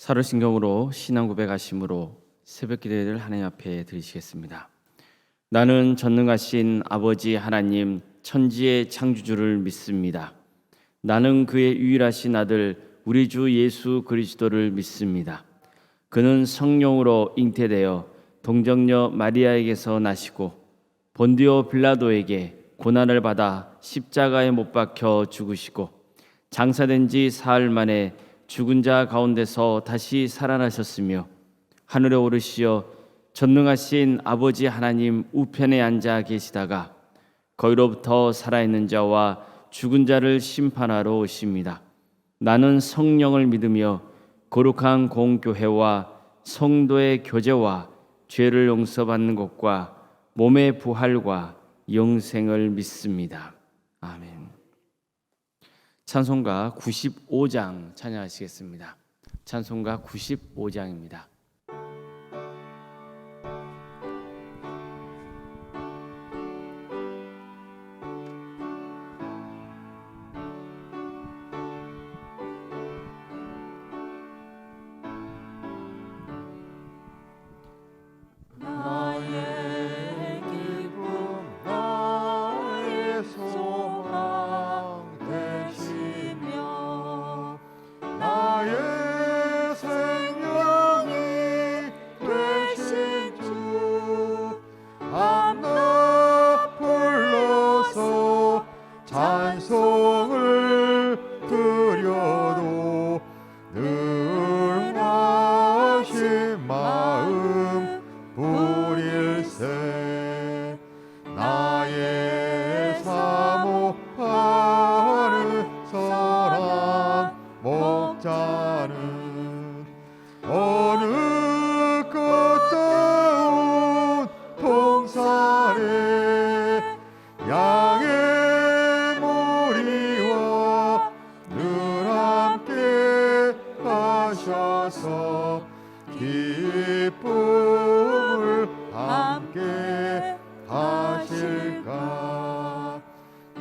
사도신경으로 신앙 고백하심으로 새벽 기도를 하나님 앞에 드리시겠습니다. 나는 전능하신 아버지 하나님 천지의 창조주를 믿습니다. 나는 그의 유일하신 아들 우리 주 예수 그리스도를 믿습니다. 그는 성령으로 잉태되어 동정녀 마리아에게서 나시고 본디오 빌라도에게 고난을 받아 십자가에 못 박혀 죽으시고 장사된 지 사흘 만에 죽은 자 가운데서 다시 살아나셨으며 하늘에 오르시어 전능하신 아버지 하나님 우편에 앉아 계시다가 거기로부터 살아있는 자와 죽은 자를 심판하러 오십니다. 나는 성령을 믿으며 거룩한 공교회와 성도의 교제와 죄를 용서받는 것과 몸의 부활과 영생을 믿습니다. 아멘. 찬송가 95장 찬양하시겠습니다. 찬송가 95장입니다. 기쁨을 함께 하실까.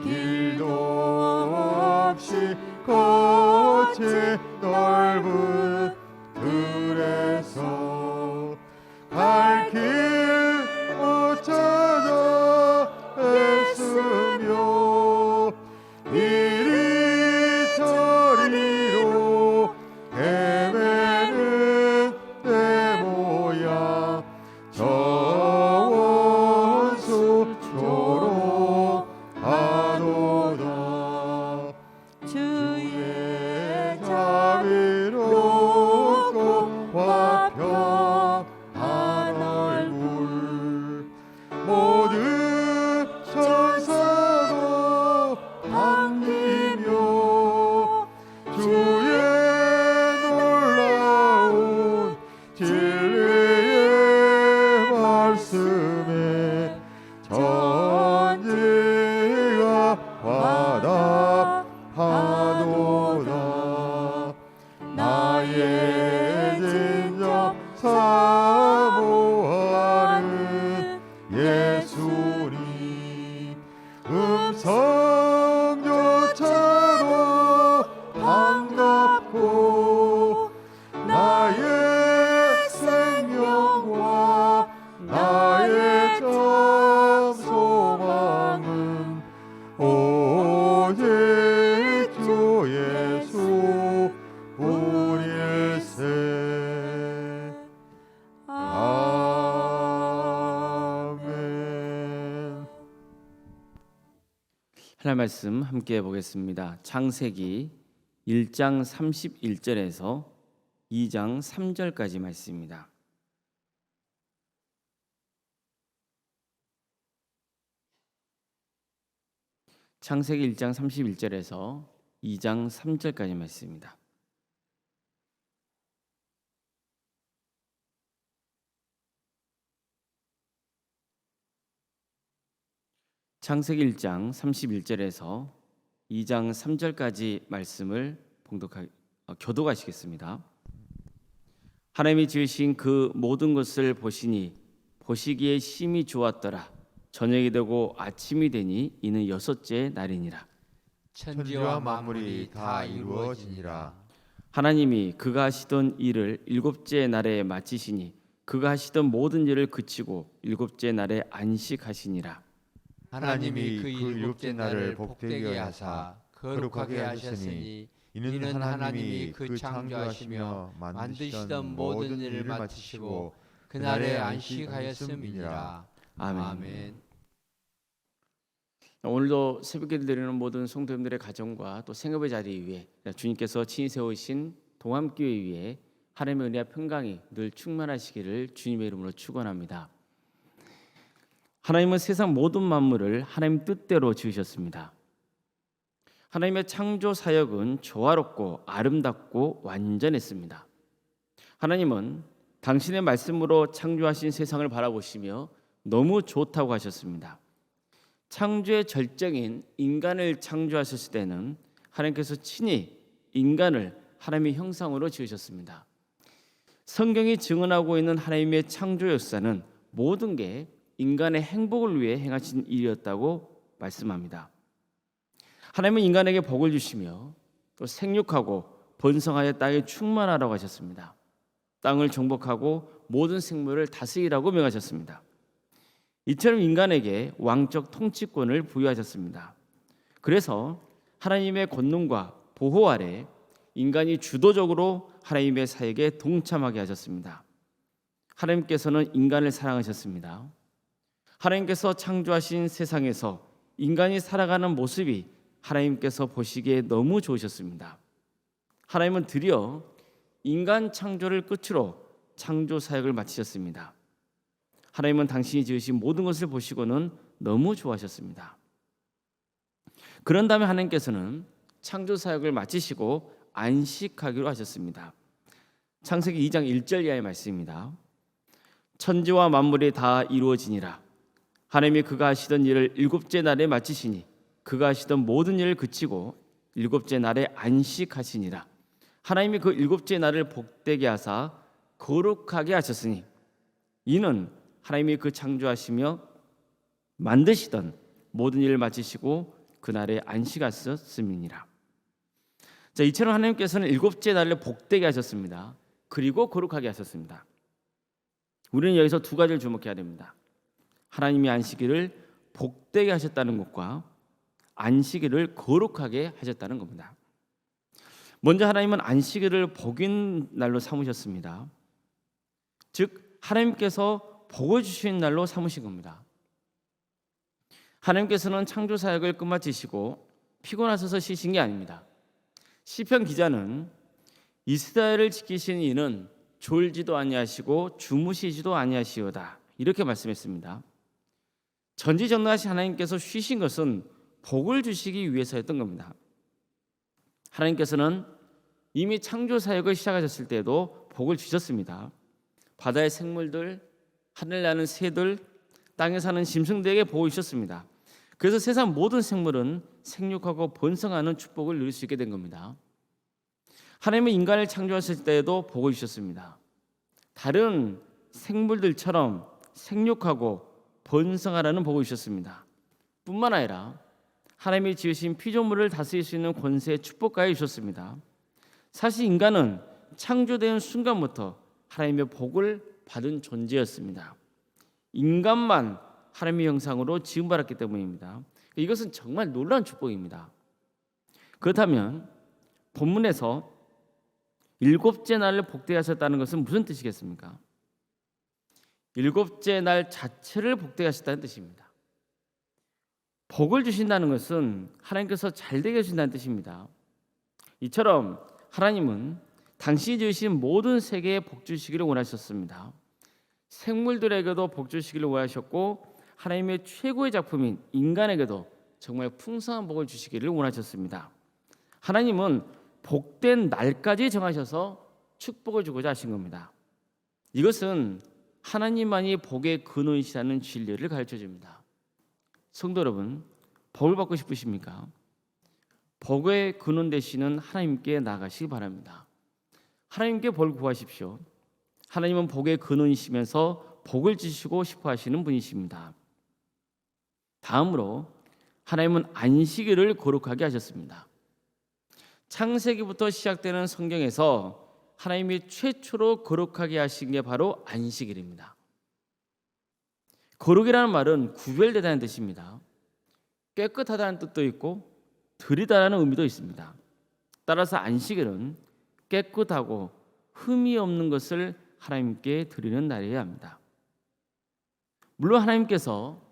길도 없이 거친 넓은 들에서 갈 길 못 찾아 애쓰며 이리 저리로 헤매는 내 모양 저 원수 조롱하도다. 주의 자비롭고와 평안한 얼굴 모든 천사도 반기며 주의 놀라운 진리의 말씀에 천지가 화답하도다. 나의 진정 사모하는 예수님 음성조차도 반갑고 나의 생명과 나의 참 소망은 오직 주 예수 뿐일세. 아멘. 하나님 말씀 함께 보겠습니다. 창세기 1장 31절에서 2장 3절까지 말씀입니다. 창세기 1장 31절에서 2장 3절까지 말씀입니다. 창세기 1장 31절에서 2장 3절까지 말씀을 교독하시겠습니다. 하나님이 지으신 그 모든 것을 보시니 보시기에 심히 좋았더라. 저녁이 되고 아침이 되니 이는 여섯째 날이니라. 천지와 만물이 다 이루어지니라. 하나님이 그가 하시던 일을 일곱째 날에 마치시니 그가 하시던 모든 일을 그치고 일곱째 날에 안식하시니라. 하나님이 그 일곱째 날을 복되게 하사 거룩하게 하셨으니 이는 하나님이 그 창조하시며 만드시던 모든 일을 마치시고 그날에 안식하였음이니라. 아멘. 오늘도 새벽에 드리는 모든 성도님들의 가정과 또 생업의 자리 위에 주님께서 친히 세우신 동함교회 위에 하나님의 은혜와 평강이 늘 충만하시기를 주님의 이름으로 축원합니다. 하나님은 세상 모든 만물을 하나님 뜻대로 지으셨습니다. 하나님의 창조 사역은 조화롭고 아름답고 완전했습니다. 하나님은 당신의 말씀으로 창조하신 세상을 바라보시며 너무 좋다고 하셨습니다. 창조의 절정인 인간을 창조하셨을 때는 하나님께서 친히 인간을 하나님의 형상으로 지으셨습니다. 성경이 증언하고 있는 하나님의 창조 역사는 모든 게 인간의 행복을 위해 행하신 일이었다고 말씀합니다. 하나님은 인간에게 복을 주시며 또 생육하고 번성하여 땅에 충만하라고 하셨습니다. 땅을 정복하고 모든 생물을 다스리라고 명하셨습니다. 이처럼 인간에게 왕적 통치권을 부여하셨습니다. 그래서 하나님의 권능과 보호 아래 인간이 주도적으로 하나님의 사역에 동참하게 하셨습니다. 하나님께서는 인간을 사랑하셨습니다. 하나님께서 창조하신 세상에서 인간이 살아가는 모습이 하나님께서 보시기에 너무 좋으셨습니다. 하나님은 드디어 인간 창조를 끝으로 창조 사역을 마치셨습니다. 하나님은 당신이 지으신 모든 것을 보시고는 너무 좋아하셨습니다. 그런 다음에 하나님께서는 창조 사역을 마치시고 안식하기로 하셨습니다. 창세기 2장 1절 이하의 말씀입니다. 천지와 만물이 다 이루어지니라. 하나님이 그가 하시던 일을 일곱째 날에 마치시니 그가 하시던 모든 일을 그치고 일곱째 날에 안식하시니라. 하나님이 그 일곱째 날을 복되게 하사 거룩하게 하셨으니 이는 하나님이 그 창조하시며 만드시던 모든 일을 마치시고 그날에 안식하셨음이니라. 자, 이처럼 하나님께서는 일곱째 날을 복되게 하셨습니다. 그리고 거룩하게 하셨습니다. 우리는 여기서 두 가지를 주목해야 됩니다. 하나님이 안식일을 복되게 하셨다는 것과 안식일을 거룩하게 하셨다는 겁니다. 먼저 하나님은 안식일을 복인 날로 삼으셨습니다. 즉 하나님께서 복을 주신 날로 삼으신 겁니다. 하나님께서는 창조 사역을 끝마치시고 피곤하셔서 쉬신 게 아닙니다. 시편 기자는 이스라엘을 지키시는 이는 졸지도 아니하시고 주무시지도 아니하시오다 이렇게 말씀했습니다. 전지전능하신 하나님께서 쉬신 것은 복을 주시기 위해서였던 겁니다. 하나님께서는 이미 창조 사역을 시작하셨을 때도 복을 주셨습니다. 바다의 생물들, 하늘 나는 새들, 땅에 사는 짐승들에게 복을 주셨습니다. 그래서 세상 모든 생물은 생육하고 번성하는 축복을 누릴 수 있게 된 겁니다. 하나님은 인간을 창조하실 때에도 복을 주셨습니다. 다른 생물들처럼 생육하고 번성하라는 복을 주셨습니다. 뿐만 아니라 하나님이 지으신 피조물을 다스릴 수 있는 권세의 축복까지 주셨습니다. 사실 인간은 창조된 순간부터 하나님의 복을 받은 존재였습니다. 인간만 하나님의 형상으로 지음받았기 때문입니다. 이것은 정말 놀라운 축복입니다. 그렇다면 본문에서 일곱째 날을 복되게 하셨다는 것은 무슨 뜻이겠습니까? 일곱째 날 자체를 복되게 하셨다는 뜻입니다. 복을 주신다는 것은 하나님께서 잘되게 해주신다는 뜻입니다. 이처럼 하나님은 당신이 지으신 모든 세계에 복 주시기를 원하셨습니다. 생물들에게도 복 주시기를 원하셨고 하나님의 최고의 작품인 인간에게도 정말 풍성한 복을 주시기를 원하셨습니다. 하나님은 복된 날까지 정하셔서 축복을 주고자 하신 겁니다. 이것은 하나님만이 복의 근원이시라는 진리를 가르쳐 줍니다. 성도 여러분, 복을 받고 싶으십니까? 복의 근원 되시는 하나님께 나가시기 바랍니다. 하나님께 복 구하십시오. 하나님은 복의 근원이시면서 복을 주시고 싶어 하시는 분이십니다. 다음으로 하나님은 안식일을 거룩하게 하셨습니다. 창세기부터 시작되는 성경에서 하나님이 최초로 거룩하게 하신 게 바로 안식일입니다. 거룩이라는 말은 구별되다는 뜻입니다. 깨끗하다는 뜻도 있고 드리다라는 의미도 있습니다. 따라서 안식일은 깨끗하고 흠이 없는 것을 하나님께 드리는 날이어야 합니다. 물론 하나님께서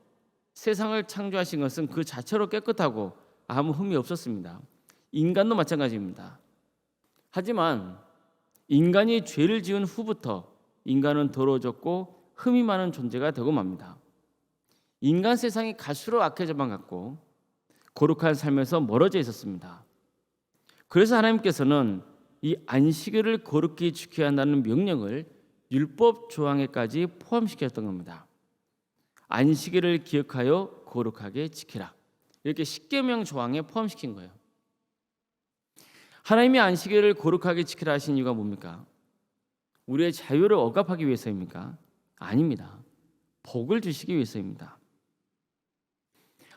세상을 창조하신 것은 그 자체로 깨끗하고 아무 흠이 없었습니다. 인간도 마찬가지입니다. 하지만 인간이 죄를 지은 후부터 인간은 더러워졌고 흠이 많은 존재가 되고 맙니다. 인간 세상이 갈수록 악해져만 갔고 거룩한 삶에서 멀어져 있었습니다. 그래서 하나님께서는 이 안식일을 거룩히 지켜야 한다는 명령을 율법 조항에까지 포함시켰던 겁니다. 안식일을 기억하여 거룩하게 지키라. 이렇게 십계명 조항에 포함시킨 거예요. 하나님이 안식일을 거룩하게 지키라 하신 이유가 뭡니까? 우리의 자유를 억압하기 위해서입니까? 아닙니다. 복을 주시기 위해서입니다.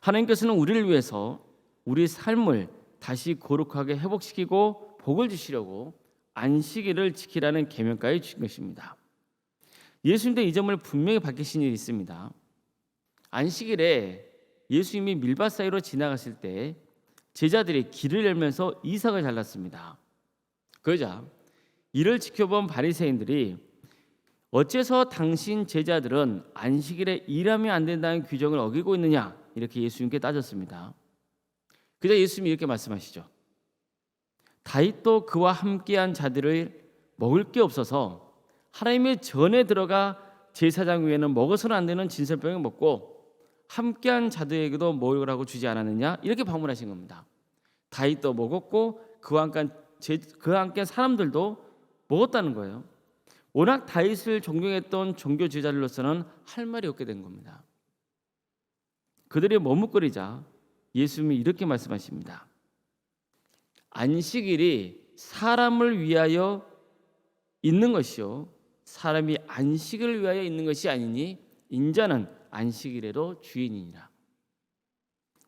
하나님께서는 우리를 위해서 우리 삶을 다시 거룩하게 회복시키고 복을 주시려고 안식일을 지키라는 계명까지 주신 것입니다. 예수님도 이 점을 분명히 밝히신 일이 있습니다. 안식일에 예수님이 밀밭 사이로 지나갔을 때 제자들이 길을 열면서 이삭을 잘랐습니다. 그러자 이를 지켜본 바리새인들이 어째서 당신 제자들은 안식일에 일하면 안 된다는 규정을 어기고 있느냐 이렇게 예수님께 따졌습니다. 그러자 예수님이 이렇게 말씀하시죠. 다윗도 그와 함께한 자들을 먹을 게 없어서 하나님의 전에 들어가 제사장 위에는 먹어서는 안 되는 진설병을 먹고 함께한 자들에게도 먹으라고 주지 않았느냐 이렇게 반문하신 겁니다. 다윗도 먹었고 그와 함께 사람들도 먹었다는 거예요. 워낙 다윗을 존경했던 종교 지도자들로서는 할 말이 없게 된 겁니다. 그들이 머뭇거리자 예수님이 이렇게 말씀하십니다. 안식일이 사람을 위하여 있는 것이요 사람이 안식을 위하여 있는 것이 아니니 인자는 안식일에도 주인이니라.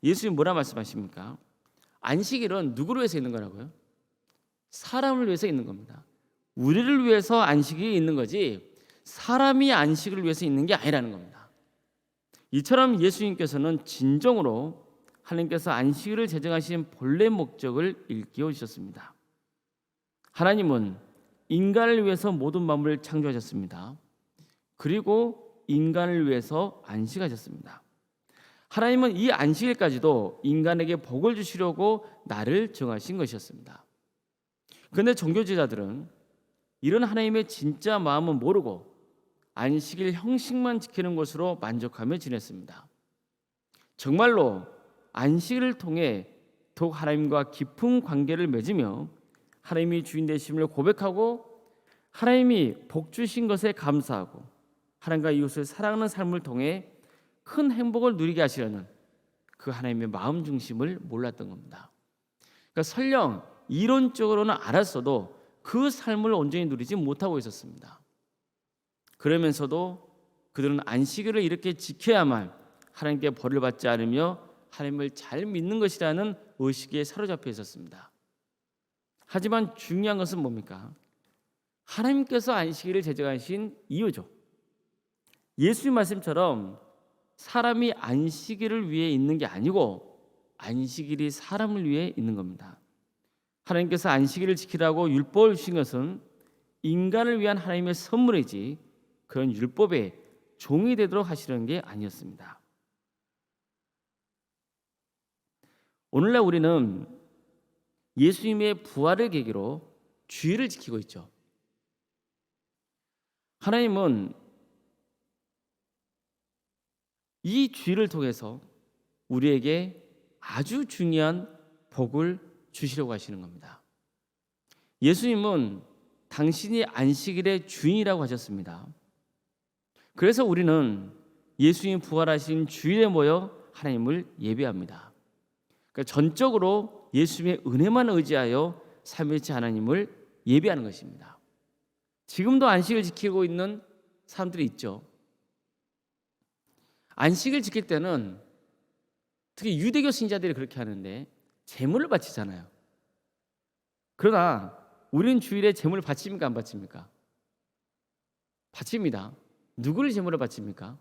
예수님이 뭐라 말씀하십니까? 안식일은 누구를 위해서 있는 거라고요? 사람을 위해서 있는 겁니다. 우리를 위해서 안식이 있는 거지 사람이 안식을 위해서 있는 게 아니라는 겁니다. 이처럼 예수님께서는 진정으로 하나님께서 안식일을 제정하신 본래 목적을 일깨워 주셨습니다. 하나님은 인간을 위해서 모든 만물을 창조하셨습니다. 그리고 인간을 위해서 안식하셨습니다. 하나님은 이 안식일까지도 인간에게 복을 주시려고 날을 정하신 것이었습니다. 그런데 종교지자들은 이런 하나님의 진짜 마음은 모르고 안식일 형식만 지키는 것으로 만족하며 지냈습니다. 정말로 안식일을 통해 더욱 하나님과 깊은 관계를 맺으며 하나님이 주인 되심을 고백하고 하나님이 복 주신 것에 감사하고 하나님과 이웃을 사랑하는 삶을 통해 큰 행복을 누리게 하시려는 그 하나님의 마음 중심을 몰랐던 겁니다. 그러니까 설령 이론적으로는 알았어도 그 삶을 온전히 누리지 못하고 있었습니다. 그러면서도 그들은 안식일을 이렇게 지켜야만 하나님께 벌을 받지 않으며 하나님을 잘 믿는 것이라는 의식에 사로잡혀 있었습니다. 하지만 중요한 것은 뭡니까? 하나님께서 안식일을 제정하신 이유죠. 예수님 말씀처럼 사람이 안식일을 위해 있는 게 아니고 안식일이 사람을 위해 있는 겁니다. 하나님께서 안식일을 지키라고 율법을 주신 것은 인간을 위한 하나님의 선물이지 그런 율법의 종이 되도록 하시려는 게 아니었습니다. 오늘날 우리는 예수님의 부활을 계기로 주일을 지키고 있죠. 하나님은 이 주일을 통해서 우리에게 아주 중요한 복을 주시려고 하시는 겁니다. 예수님은 당신이 안식일의 주인이라고 하셨습니다. 그래서 우리는 예수님 부활하신 주일에 모여 하나님을 예배합니다. 그러니까 전적으로 예수님의 은혜만 의지하여 삼위일체 하나님을 예배하는 것입니다. 지금도 안식을 지키고 있는 사람들이 있죠. 안식을 지킬 때는 특히 유대교 신자들이 그렇게 하는데 제물을 바치잖아요. 그러나 우리는 주일에 제물을 바칩니까 안 바칩니까? 바칩니다. 누구를 제물로 바칩니까?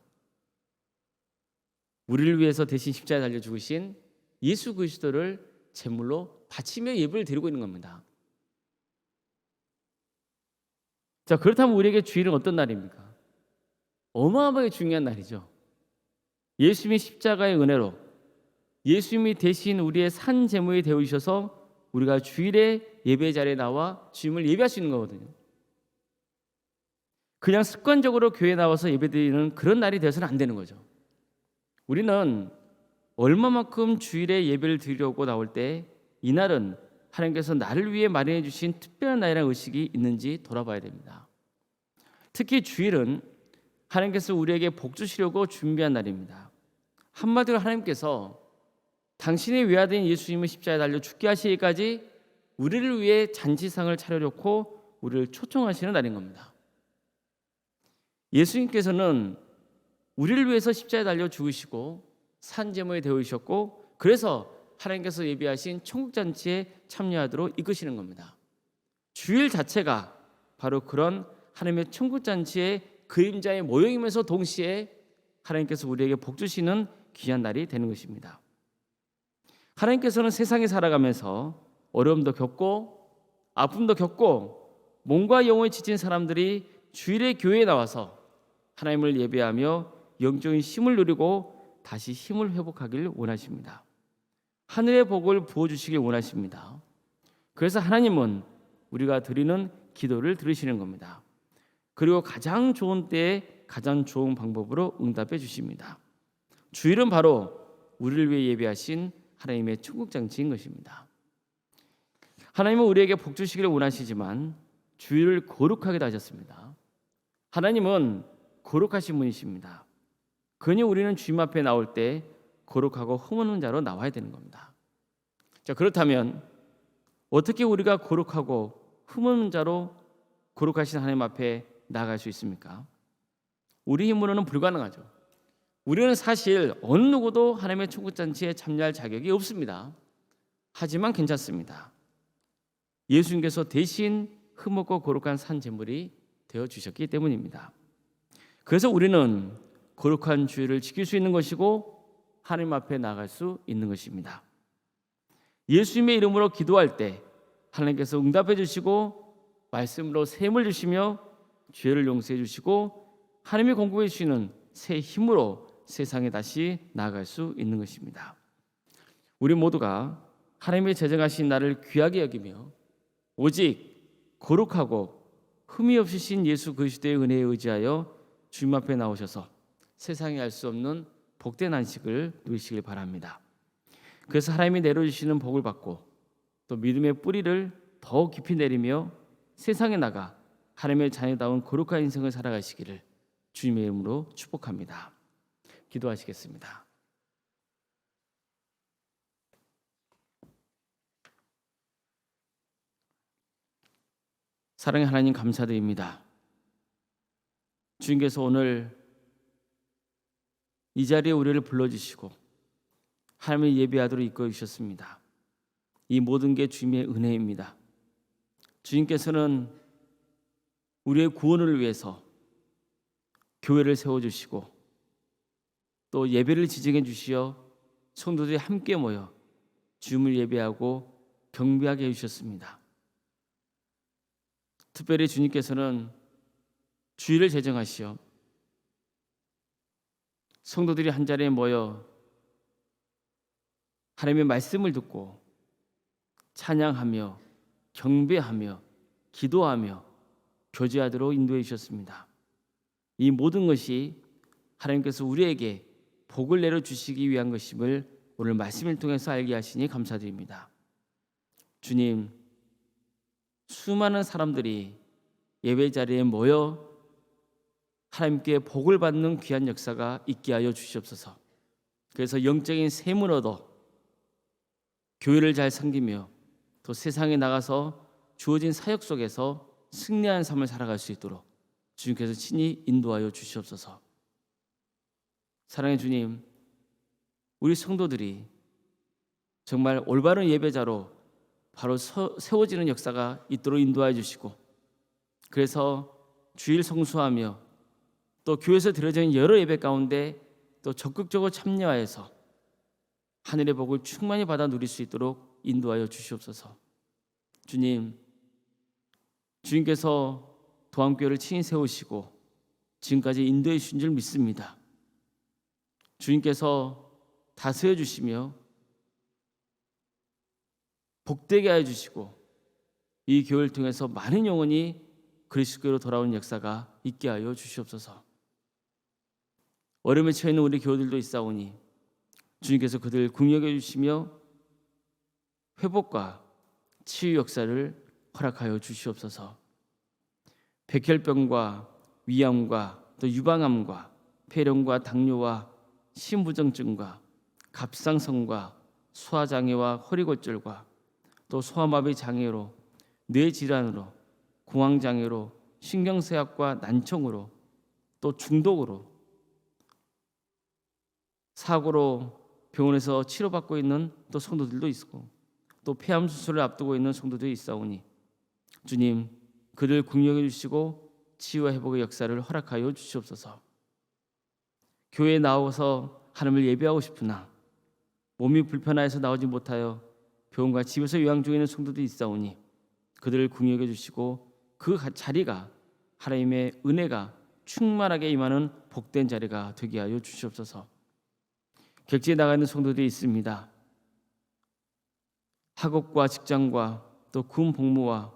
우리를 위해서 대신 십자가에 달려 죽으신 예수 그리스도를 제물로 바치며 예배를 드리고 있는 겁니다. 자, 그렇다면 우리에게 주일은 어떤 날입니까? 어마어마하게 중요한 날이죠. 예수님이 십자가의 은혜로 예수님이 대신 우리의 산 제물이 되어 주셔서 우리가 주일에 예배 자리에 나와 주님을 예배할 수 있는 거거든요. 그냥 습관적으로 교회에 나와서 예배드리는 그런 날이 되어서는 안 되는 거죠. 우리는 얼마만큼 주일에 예배를 드리려고 나올 때 이날은 하나님께서 나를 위해 마련해 주신 특별한 날이라는 의식이 있는지 돌아봐야 됩니다. 특히 주일은 하나님께서 우리에게 복 주시려고 준비한 날입니다. 한마디로 하나님께서 당신의 외아들인 예수님을 십자가에 달려 죽게 하시기까지 우리를 위해 잔치상을 차려놓고 우리를 초청하시는 날인 겁니다. 예수님께서는 우리를 위해서 십자가에 달려 죽으시고 산제물이 되어주셨고 그래서 하나님께서 예비하신 천국잔치에 참여하도록 이끄시는 겁니다. 주일 자체가 바로 그런 하나님의 천국잔치의 그림자의 모형이면서 동시에 하나님께서 우리에게 복 주시는 귀한 날이 되는 것입니다. 하나님께서는 세상에 살아가면서 어려움도 겪고 아픔도 겪고 몸과 영혼이 지친 사람들이 주일에 교회에 나와서 하나님을 예배하며 영적인 힘을 누리고 다시 힘을 회복하기를 원하십니다. 하늘의 복을 부어주시길 원하십니다. 그래서 하나님은 우리가 드리는 기도를 들으시는 겁니다. 그리고 가장 좋은 때에 가장 좋은 방법으로 응답해 주십니다. 주일은 바로 우리를 위해 예배하신 하나님의 천국잔치인 것입니다. 하나님은 우리에게 복 주시기를 원하시지만 주일을 거룩하게 하셨습니다. 하나님은 거룩하신 분이십니다. 그러니 우리는 주님 앞에 나올 때 거룩하고 흠없는 자로 나와야 되는 겁니다. 자, 그렇다면 어떻게 우리가 거룩하고 흠없는 자로 거룩하신 하나님 앞에 나아갈 수 있습니까? 우리 힘으로는 불가능하죠. 우리는 사실 어느 누구도 하나님의 천국잔치에 참여할 자격이 없습니다. 하지만 괜찮습니다. 예수님께서 대신 흠없고 거룩한 산 제물이 되어주셨기 때문입니다. 그래서 우리는 거룩한 주일을 지킬 수 있는 것이고 하나님 앞에 나아갈 수 있는 것입니다. 예수님의 이름으로 기도할 때 하나님께서 응답해 주시고 말씀으로 샘을 주시며 죄를 용서해 주시고 하나님이 공급해 주시는 새 힘으로 세상에 다시 나아갈 수 있는 것입니다. 우리 모두가 하나님의 제정하신 날을 귀하게 여기며 오직 거룩하고 흠이 없으신 예수 그리스도의 은혜에 의지하여 주님 앞에 나오셔서 세상에 알 수 없는 복된 안식을 누리시길 바랍니다. 그래서 하나님이 내려주시는 복을 받고 또 믿음의 뿌리를 더 깊이 내리며 세상에 나가 하나님의 자녀다운 거룩한 인생을 살아가시기를 주님의 이름으로 축복합니다. 기도하시겠습니다. 사랑의 하나님 감사드립니다. 주님께서 오늘 이 자리에 우리를 불러주시고 하나님을 예배하도록 이끌어 주셨습니다. 이 모든 게 주님의 은혜입니다. 주님께서는 우리의 구원을 위해서 교회를 세워주시고 또 예배를 지정해 주시어 성도들이 함께 모여 주님을 예배하고 경배하게 해주셨습니다. 특별히 주님께서는 주일을 제정하시어 성도들이 한자리에 모여 하나님의 말씀을 듣고 찬양하며 경배하며 기도하며 교제하도록 인도해 주셨습니다. 이 모든 것이 하나님께서 우리에게 복을 내려주시기 위한 것임을 오늘 말씀을 통해서 알게 하시니 감사드립니다. 주님, 수많은 사람들이 예배 자리에 모여 하나님께 복을 받는 귀한 역사가 있게 하여 주시옵소서. 그래서 영적인 샘을 얻어 교회를 잘 섬기며 또 세상에 나가서 주어진 사역 속에서 승리하는 삶을 살아갈 수 있도록 주님께서 친히 인도하여 주시옵소서. 사랑의 주님, 우리 성도들이 정말 올바른 예배자로 바로 세워지는 역사가 있도록 인도하여 주시고, 그래서 주일 성수하며 또 교회에서 드려지는 여러 예배 가운데 또 적극적으로 참여하여서 하늘의 복을 충만히 받아 누릴 수 있도록 인도하여 주시옵소서. 주님께서 도안교회를 친히 세우시고 지금까지 인도해 주신 줄 믿습니다. 주님께서 다스려 주시며 복되게 하여 주시고 이 교회를 통해서 많은 영혼이 그리스도로 돌아오는 역사가 있게 하여 주시옵소서. 어려움에 처해 있는 우리 교우들도 있사오니 주님께서 그들을 긍휼히 주시며 회복과 치유 역사를 허락하여 주시옵소서. 백혈병과 위암과 또 유방암과 폐렴과 당뇨와 심부정증과 갑상선과 소화장애와 허리골절과 또 소아마비 장애로 뇌질환으로 공황장애로 신경쇠약과 난청으로 또 중독으로 사고로 병원에서 치료받고 있는 또 성도들도 있고 또 폐암 수술을 앞두고 있는 성도들이 있사오니 주님 그들 긍휼히 주시고 치유와 회복의 역사를 허락하여 주시옵소서. 교회에 나와서 하나님을 예배하고 싶으나 몸이 불편하여서 나오지 못하여 병원과 집에서 요양 중에 있는 성도들이 있사오니 그들을 긍휼히 주시고 그 자리가 하나님의 은혜가 충만하게 임하는 복된 자리가 되게 하여 주시옵소서. 객지에 나가 있는 성도들이 있습니다. 학업과 직장과 또 군 복무와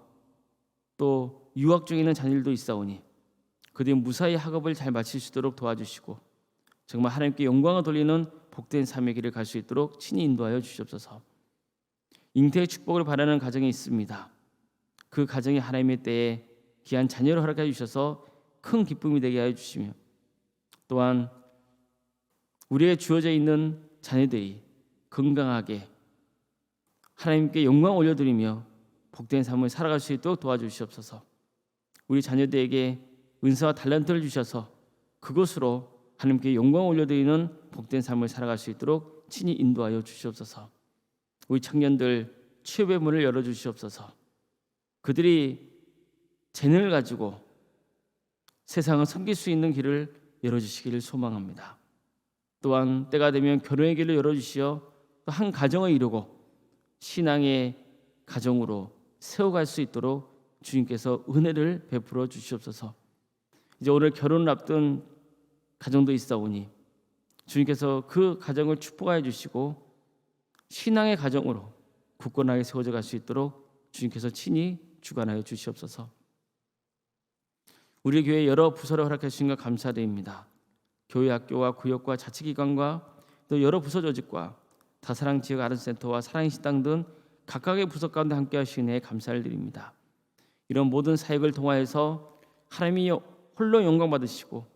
또 유학 중에 있는 자녀들도 있사오니 그들이 무사히 학업을 잘 마칠 수 있도록 도와주시고 정말 하나님께 영광을 돌리는 복된 삶의 길을 갈 수 있도록 친히 인도하여 주시옵소서. 잉태의 축복을 바라는 가정이 있습니다. 그 가정이 하나님의 때에 귀한 자녀를 허락해 주셔서 큰 기쁨이 되게 하여 주시며 또한 우리의 주어져 있는 자녀들이 건강하게 하나님께 영광 올려드리며 복된 삶을 살아갈 수 있도록 도와주시옵소서. 우리 자녀들에게 은사와 달란트를 주셔서 그것으로 하나님께 영광 올려드리는 복된 삶을 살아갈 수 있도록 친히 인도하여 주시옵소서. 우리 청년들 취업의 문을 열어주시옵소서. 그들이 재능을 가지고 세상을 섬길 수 있는 길을 열어주시기를 소망합니다. 또한 때가 되면 결혼의 길을 열어주시어 또 한 가정을 이루고 신앙의 가정으로 세워갈 수 있도록 주님께서 은혜를 베풀어 주시옵소서. 이제 오늘 결혼을 앞둔 가정도 있사오니 주님께서 그 가정을 축복하여 주시고 신앙의 가정으로 굳건하게 세워져 갈 수 있도록 주님께서 친히 주관하여 주시옵소서. 우리 교회 여러 부서를 허락해 주신 것 감사드립니다. 교회 학교와 구역과 자치기관과 또 여러 부서 조직과 다사랑 지역 아르센터와 사랑의 식당 등 각각의 부서 가운데 함께 하시는 은혜에 감사를 드립니다. 이런 모든 사역을 통하여서 하나님이 홀로 영광 받으시고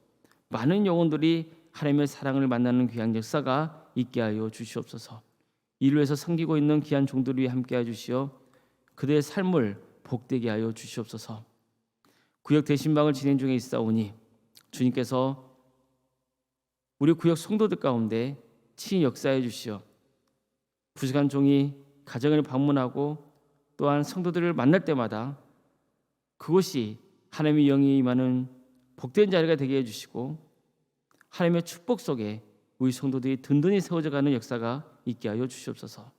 많은 영혼들이 하나님의 사랑을 만나는 귀한 역사가 있게 하여 주시옵소서. 이를 위해서 섬기고 있는 귀한 종들을 위해 함께 해 주시어 그들의 삶을 복되게 하여 주시옵소서. 구역 대신방을 진행 중에 있사오니 주님께서 우리 구역 성도들 가운데 친히 역사해 주시어 부족한 종이 가정을 방문하고 또한 성도들을 만날 때마다 그것이 하나님의 영이 임하는 복된 자리가 되게 해주시고 하나님의 축복 속에 우리 성도들이 든든히 세워져가는 역사가 있게 하여 주시옵소서.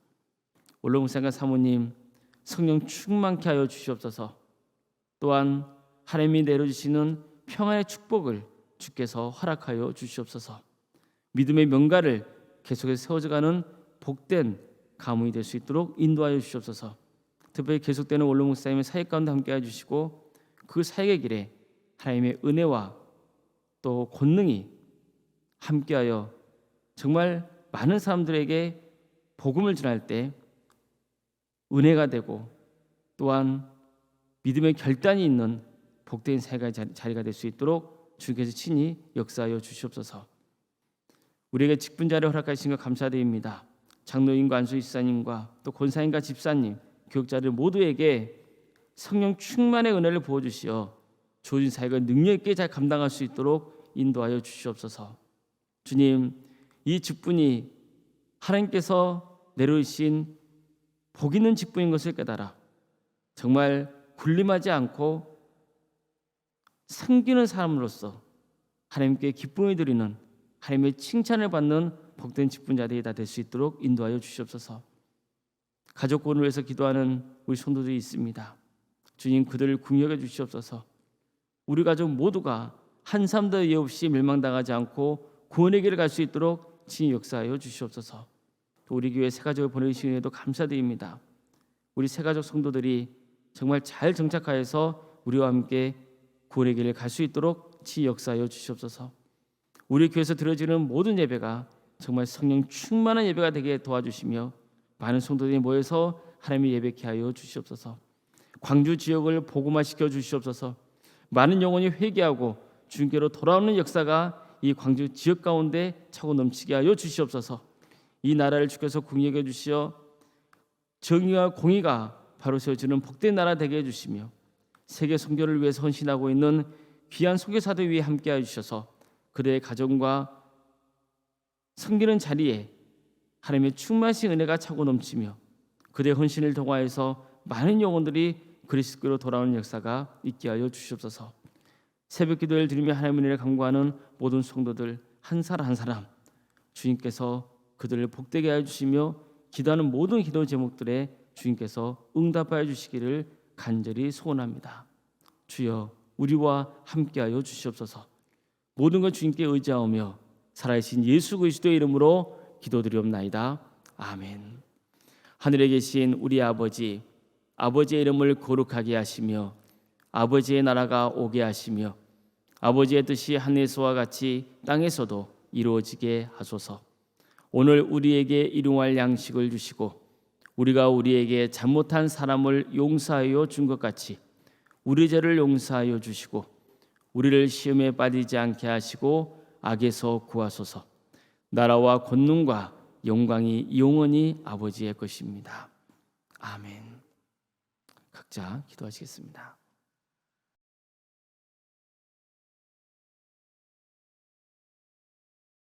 원로목사님과 사모님 성령 충만케 하여 주시옵소서. 또한 하나님이 내려주시는 평안의 축복을 주께서 허락하여 주시옵소서. 믿음의 명가를 계속해서 세워져가는 복된 가문이 될 수 있도록 인도하여 주시옵소서. 특별히 계속되는 원로 목사님의 사역 가운데 함께해 주시고 그 사역의 길에 하나님의 은혜와 또 권능이 함께하여 정말 많은 사람들에게 복음을 전할 때 은혜가 되고 또한 믿음의 결단이 있는 복된 사역의 자리가 될 수 있도록 주께서 친히 역사하여 주시옵소서. 우리에게 직분자를 허락하신 것 감사드립니다. 장로님과 안수집사님과 또 권사님과 집사님, 교육자들 모두에게 성령 충만의 은혜를 부어주시어 주어진 사역을 능력 있게 잘 감당할 수 있도록 인도하여 주시옵소서. 주님, 이 직분이 하나님께서 내려주신 복 있는 직분인 것을 깨달아 정말 군림하지 않고 섬기는 사람으로서 하나님께 기쁨을 드리는, 하나님의 칭찬을 받는 복된 직분자들이 다 될 수 있도록 인도하여 주시옵소서. 가족권을 위해서 기도하는 우리 성도들이 있습니다. 주님, 그들을 긍휼해 주시옵소서. 우리 가족 모두가 한 사람도 예 없이 멸망당하지 않고 구원의 길을 갈 수 있도록 친히 역사하여 주시옵소서. 또 우리 교회 새가족을 보내주신 은혜도 감사드립니다. 우리 새가족 성도들이 정말 잘 정착하여서 우리와 함께 구원의 길을 갈 수 있도록 친히 역사하여 주시옵소서. 우리 교회에서 드려지는 모든 예배가 정말 성령 충만한 예배가 되게 도와주시며 많은 성도들이 모여서 하나님의 예배케 하여 주시옵소서. 광주 지역을 복음화시켜 주시옵소서. 많은 영혼이 회개하고 주님께로 돌아오는 역사가 이 광주 지역 가운데 차고 넘치게 하여 주시옵소서. 이 나라를 주께서 궁예해 주시어 정의와 공의가 바로 세워지는 복된 나라 되게 해주시며 세계 선교를 위해서 헌신하고 있는 귀한 선교사들 위해 함께해 주셔서 그들의 가정과 섬기는 자리에 하나님의 충만하신 은혜가 차고 넘치며 그들의 헌신을 통하여서 많은 영혼들이 그리스도로 돌아오는 역사가 있게 하여 주시옵소서. 새벽 기도를 드리며 하나님의 은혜를 간구하는 모든 성도들 한 사람 한 사람 주님께서 그들을 복되게 하여 주시며 기도하는 모든 기도 제목들에 주님께서 응답하여 주시기를 간절히 소원합니다. 주여, 우리와 함께하여 주시옵소서. 모든 것 주님께 의지하오며 살아계신 예수 그리스도의 이름으로 기도드리옵나이다. 아멘. 하늘에 계신 우리 아버지, 아버지의 이름을 거룩하게 하시며 아버지의 나라가 오게 하시며 아버지의 뜻이 하늘에서와 같이 땅에서도 이루어지게 하소서. 오늘 우리에게 일용할 양식을 주시고 우리가 우리에게 잘못한 사람을 용서하여 준 것 같이 우리 죄를 용서하여 주시고 우리를 시험에 빠지지 않게 하시고 악에서 구하소서. 나라와 권능과 영광이 영원히 아버지의 것입니다. 아멘. 각자 기도하시겠습니다.